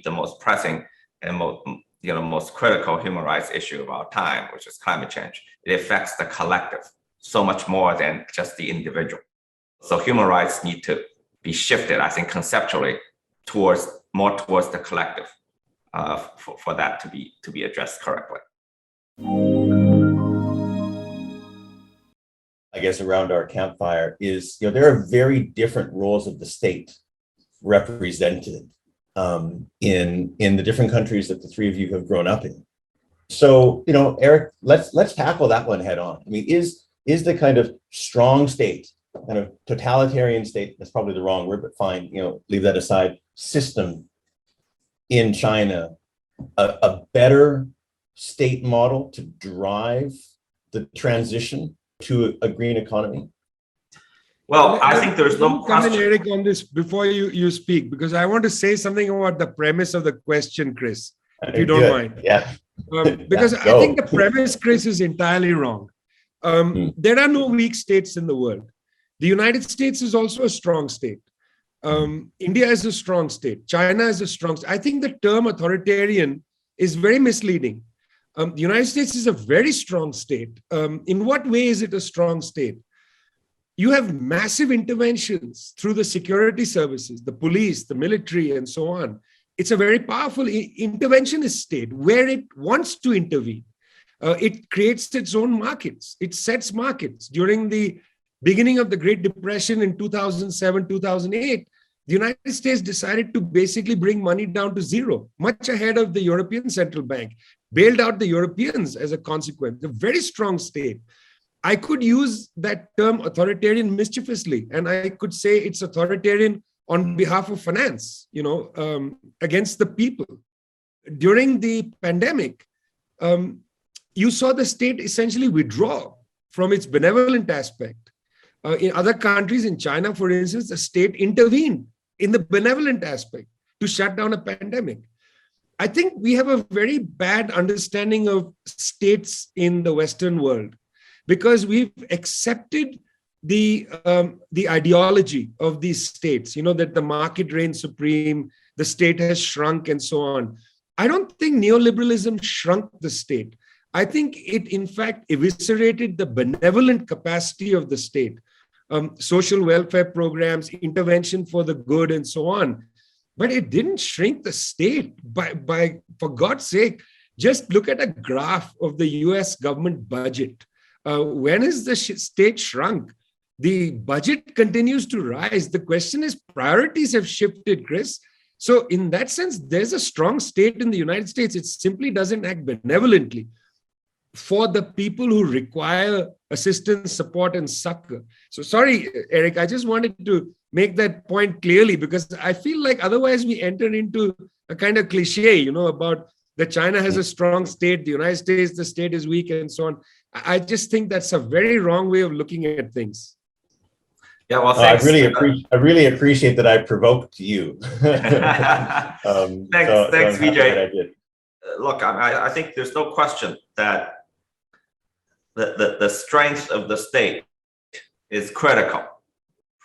the most pressing and most critical human rights issue of our time, which is climate change. It affects the collective so much more than just the individual. So human rights need to be shifted, I think, conceptually more towards the collective for that to be addressed correctly. I guess around our campfire is, there are very different roles of the state represented in the different countries that the three of you have grown up in. So, Eric, let's tackle that one head on. I mean, is the kind of strong state, kind of totalitarian state, that's probably the wrong word, but fine, leave that aside, system in China a better state model to drive the transition to a green economy? Well, I think there's no question. Eric, on this before you speak, because I want to say something about the premise of the question, Chris, if you don't mind. Yeah. Because I think the premise, Chris, is entirely wrong. There are no weak states in the world. The United States is also a strong state. India is a strong state. China is a strong state. I think the term authoritarian is very misleading. The United States is a very strong state. In what way is it a strong state? You have massive interventions through the security services, the police, the military, and so on. It's a very powerful interventionist state where it wants to intervene. It creates its own markets. It sets markets. During the beginning of the Great Depression in 2007, 2008, the United States decided to basically bring money down to zero, much ahead of the European Central Bank, bailed out the Europeans as a consequence. A very strong state. I could use that term authoritarian mischievously, and I could say it's authoritarian on behalf of finance, against the people. During the pandemic, you saw the state essentially withdraw from its benevolent aspect. In other countries, in China, for instance, the state intervened in the benevolent aspect to shut down a pandemic. I think we have a very bad understanding of states in the Western world because we've accepted the ideology of these states, that the market reigns supreme, the state has shrunk and so on. I don't think neoliberalism shrunk the state. I think it, in fact, eviscerated the benevolent capacity of the state. Social welfare programs, intervention for the good, and so on. But it didn't shrink the state. For God's sake, just look at a graph of the US government budget. When is the state shrunk? The budget continues to rise. The question is, priorities have shifted, Chris. So in that sense, there's a strong state in the United States. It simply doesn't act benevolently for the people who require assistance, support, and succor. So sorry, Eric, I just wanted to make that point clearly because I feel like otherwise we enter into a kind of cliche, about that China has a strong state, the United States, the state is weak, and so on. I just think that's a very wrong way of looking at things. Yeah, well, thanks. I really appreciate that I provoked you. Thanks, Vijay. Look, I think there's no question that the strength of the state is critical,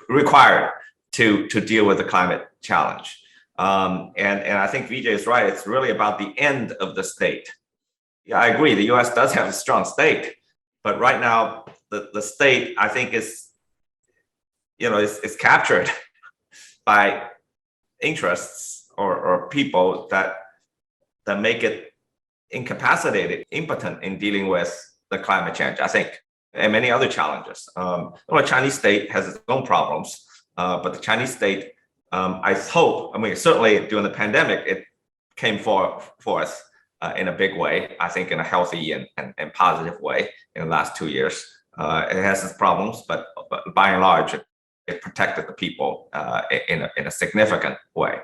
required to deal with the climate challenge. And I think Vijay is right. It's really about the end of the state. Yeah, I agree. The US does have a strong state, but right now the state, I think, is captured by interests or people that make it incapacitated, impotent in dealing with the climate change, I think, and many other challenges. The Chinese state has its own problems, but the Chinese state, I hope, certainly during the pandemic, it came for us in a big way, I think in a healthy and positive way in the last 2 years. It has its problems, but by and large, it protected the people in a significant way.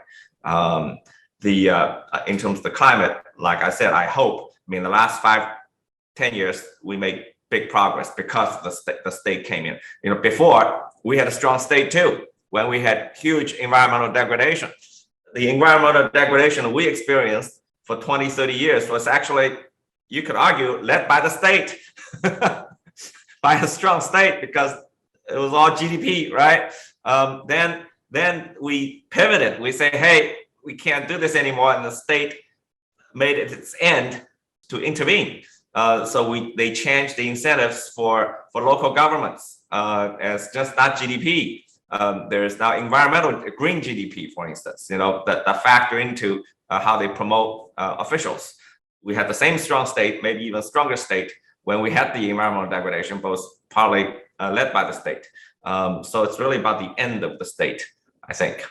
In terms of the climate, like I said, I hope, the last 5-10 years, we made big progress because the state came in. Before, we had a strong state too, when we had huge environmental degradation. The environmental degradation we experienced for 20, 30 years was actually, you could argue, led by the state, by a strong state, because it was all GDP, right? Then we pivoted. We say, hey, we can't do this anymore, and the state made it its end to intervene. So they changed the incentives for local governments as just not GDP. There is now environmental green GDP, for instance, that factor into how they promote officials. We had the same strong state, maybe even stronger state, when we had the environmental degradation, but was partly led by the state. So it's really about the end of the state, I think.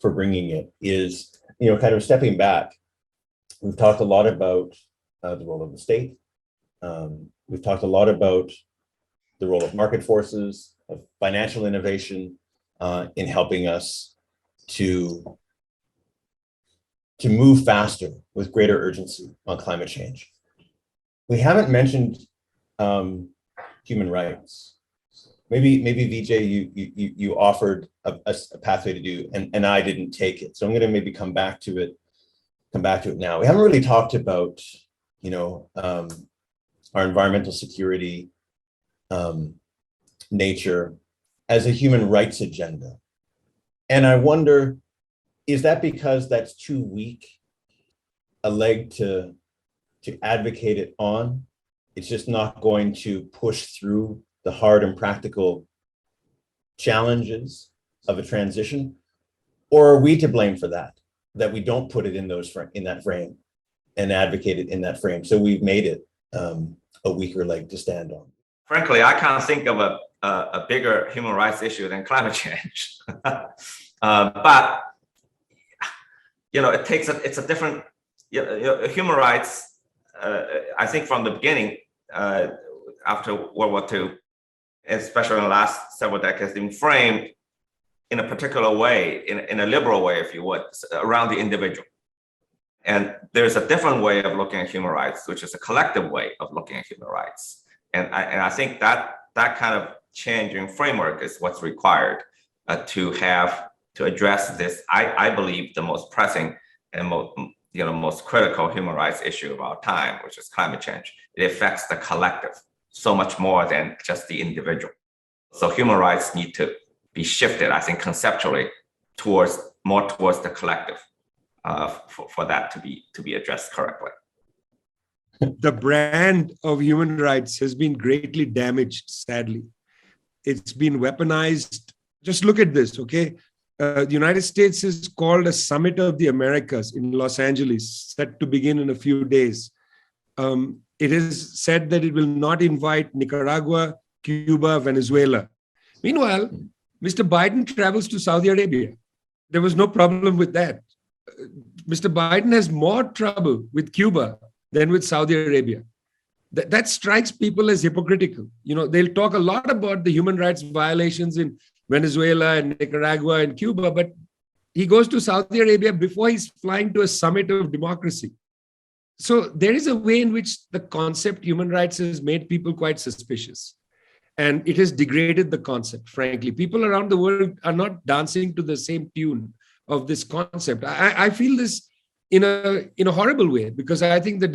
For bringing it is, kind of stepping back. We've talked a lot about the role of the state. We've talked a lot about the role of market forces, of financial innovation in helping us to move faster with greater urgency on climate change. We haven't mentioned human rights. Maybe Vijay, you offered a pathway to do, and I didn't take it. So I'm going to maybe come back to it now. We haven't really talked about, our environmental security, nature as a human rights agenda. And I wonder, is that because that's too weak a leg to advocate it on? It's just not going to push through the hard and practical challenges of a transition? Or are we to blame for that we don't put it in that frame and advocate it in that frame? So we've made it a weaker leg to stand on. Frankly, I can't think of a bigger human rights issue than climate change. But it's a different human rights. I think from the beginning, after World War II, especially in the last several decades, been framed in a particular way, in a liberal way, if you would, around the individual. And there's a different way of looking at human rights, which is a collective way of looking at human rights. And I think that kind of change in framework is what's required to address this, I believe, the most pressing and most critical human rights issue of our time, which is climate change. It affects the collective so much more than just the individual. So human rights need to be shifted, I think, conceptually more towards the collective for that to be addressed correctly. The brand of human rights has been greatly damaged, sadly. It's been weaponized. Just look at this, okay? The United States is called a Summit of the Americas in Los Angeles, set to begin in a few days. It is said that it will not invite Nicaragua, Cuba, Venezuela. Meanwhile, Mr. Biden travels to Saudi Arabia. There was no problem with that. Mr. Biden has more trouble with Cuba than with Saudi Arabia. That strikes people as hypocritical. They'll talk a lot about the human rights violations in Venezuela and Nicaragua and Cuba, but he goes to Saudi Arabia before he's flying to a summit of democracy. So there is a way in which the concept human rights has made people quite suspicious. And it has degraded the concept, frankly. People around the world are not dancing to the same tune of this concept. I feel this in a horrible way, because I think the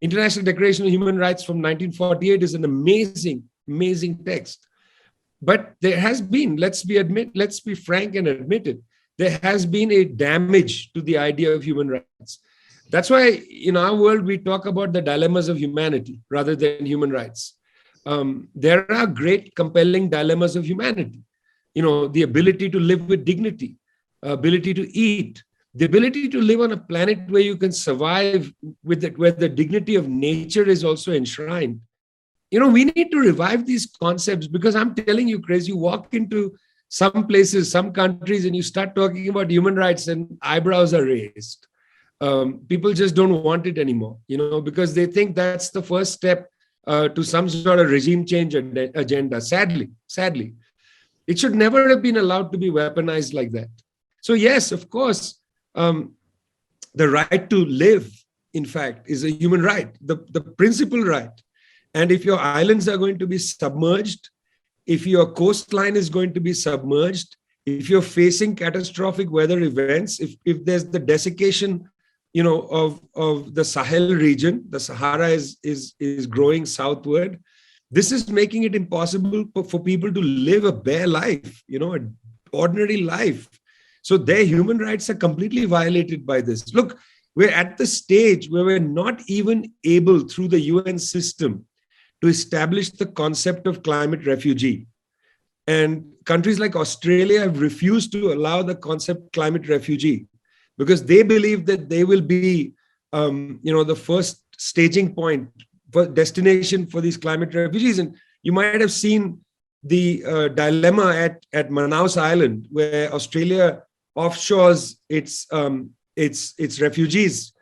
International Declaration of Human Rights from 1948 is an amazing text. But there has been, let's be frank and admit it, there has been a damage to the idea of human rights. That's why in our world, we talk about the dilemmas of humanity rather than human rights. There are great, compelling dilemmas of humanity. The ability to live with dignity, ability to eat, the ability to live on a planet where you can survive with it, where the dignity of nature is also enshrined. We need to revive these concepts, because I'm telling you, Chris, you walk into some places, some countries, and you start talking about human rights and eyebrows are raised. People just don't want it anymore, because they think that's the first step to some sort of regime change agenda. Sadly, it should never have been allowed to be weaponized like that. So yes, of course, the right to live, in fact, is a human right, the principal right. And if your islands are going to be submerged, if your coastline is going to be submerged, if you're facing catastrophic weather events, if there's the desiccation, of the Sahel region, the Sahara is growing southward, this is making it impossible for people to live a bare life, an ordinary life. So their human rights are completely violated by this. Look, we're at the stage where we're not even able, through the UN system, to establish the concept of climate refugee. And countries like Australia have refused to allow the concept climate refugee because they believe that they will be, the first staging point for destination for these climate refugees. And you might have seen the dilemma at Manaus Island, where Australia offshores its refugees,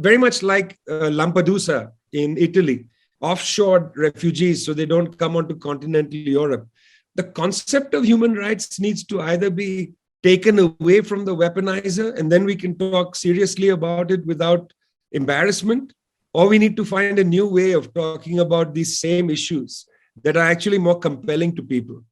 very much like Lampedusa in Italy, offshore refugees so they don't come onto continental Europe. The concept of human rights needs to either be taken away from the weaponizer, and then we can talk seriously about it without embarrassment, or we need to find a new way of talking about these same issues that are actually more compelling to people.